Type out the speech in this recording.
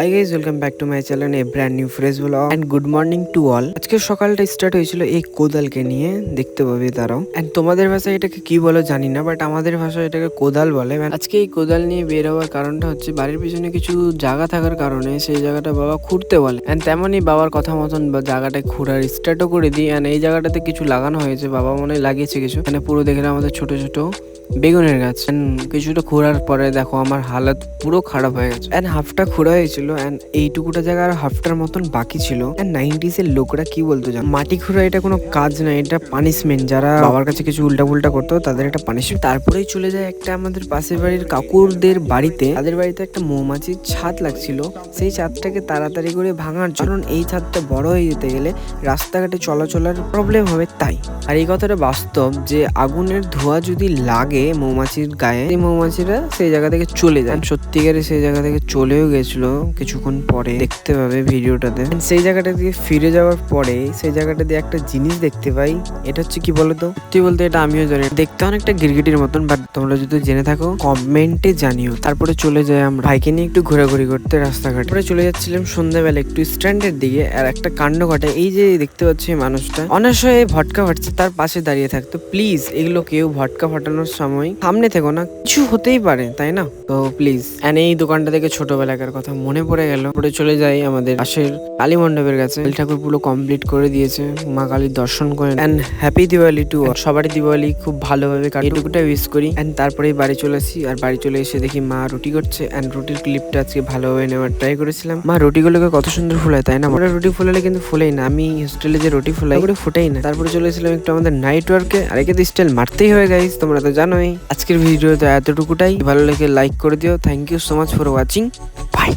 High guys, welcome back to my channel a brand new fresh blog and good morning to all. আজকে সকালটা start হয়েছিল এই কোদালকে নিয়ে, দেখতে পাবে তারাও। এন্ড তোমাদের ভাষায় এটাকে কি বলো জানি না, বাট আমাদের ভাষায় এটাকে কোদাল বলে। আজকে এই কোদাল নিয়ে বের হওয়ার কারণটা হচ্ছে বাড়ির পিছনে কিছু জায়গা থাকার কারণে সেই জায়গাটা বাবা খুঁড়তে বলে। এন্ড তেমনই বাবার কথা মতন জায়গাটা খুঁড়ার স্টার্টও করে দিই। এন্ড এই জায়গাটাতে কিছু লাগানো হয়েছে, বাবা মনে হয় লাগিয়েছে কিছু। এখানে পুরো দেখলাম আমাদের ছোট ছোট বেগুনের গাছ। কিছুটা খোঁড়ার পরে দেখো আমার হালত পুরো খারাপ হয়ে গেছে। এন্ড হাফটা খোঁড়া হয়েছিল এন্ড এইটুকুটা জায়গা আর হাফটার মতন বাকি ছিল। এন্ড 90s এর লোকরা কি বলতো জানো, মাটি খোঁড়া এটা কোনো কাজ না, এটা পানিশমেন্ট। যারা বাবার কাছে কিছু উল্টা পুল্টা করতো তাদের একটা পানিশমেন্ট। তারপরেই চলে যায় একটা আমাদের পাশের বাড়ির কাকুরদের বাড়িতে। তাদের বাড়িতে একটা মৌমাছির ছাদ লাগছিল, সেই ছাদটাকে তাড়াতাড়ি করে ভাঙার জন্য। কারণ এই ছাদটা বড় হয়ে যেতে গেলে রাস্তাঘাটে চলাচলের প্রবলেম হবে তাই। আর এই কথাটা বাস্তব যে আগুনের ধোঁয়া যদি লাগে মৌমাছির গায়ে, সেই মৌমাছিরা সেই জায়গা থেকে চলে যায়। সত্যিকারে সেই জায়গা থেকে চলেও গেছিল কিছুক্ষণ পরে, দেখতে পাবে ভিডিওটাতে। সেই জায়গাটা দিয়ে ফিরে যাওয়ার পরে সেই জায়গাটা দিয়ে একটা জিনিস দেখতে পাই। এটা হচ্ছে কি বলতো, সত্যি বলতে এটা আমিও জানি। দেখতে অনেকটা গিরগিটির মতন, বাট তোমরা যদি জেনে থাকো কমেন্টে জানিও। তারপরে চলে যায় আমরা ভাইকে নিয়ে একটু ঘোরাঘুরি করতে রাস্তাঘাটে। পরে চলে যাচ্ছিলাম সন্ধ্যাবেলা একটু স্ট্যান্ডের দিকে। আর একটা কাণ্ড ঘটে, এই যে দেখতে পাচ্ছি মানুষটা অনাশয়ে ভটকা ফাটছে, তার পাশে দাঁড়িয়ে থাকতো। প্লিজ এগুলো কেউ ভটকা ফাটানোর সময় সামনে থেকো না, কিছু হতেই পারে তাই না, তো প্লিজ। এন্ড এই দোকানটা থেকে ছোটবেলাকার কথা মনে পড়ে গেল। পরে চলে যাই আমাদের পাশের কালী মণ্ডপের কাছে। কালী ঠাকুর পুরো কমপ্লিট করে দিয়েছে, মা কালীর দর্শন করে। এন্ড হ্যাপি দিওয়ালি টু সবারই দিওয়ালি খুব ভালোভাবে কাটে, এটুকুটা উইশ করি। এন্ড তারপরে বাড়ি চলে আসি। আর বাড়ি চলে এসে দেখি মা রুটি করছে। এন্ড রুটির ক্লিপটা আজকে ভালোভাবে নেওয়ার ট্রাই করেছিলাম। মা রুটিগুলোকে কত সুন্দর ফুলায় তাই না। আমরা রুটি ফুলালে কিন্তু ফুলেই না, আমি হোস্টেলে যে রুটি ফুলাই করে ফুটেই না। তারপরে চলে এসেছিলাম একটু আমাদের নাইট ওয়ার্কে। আর একে তো স্টাইল মারতেই হয় গাইস, তোমরা তো জানোই। আজকের ভিডিওতে এতটুকুটাই, ভালো লেগে লাইক করে দিও। Thank you so much for watching, by.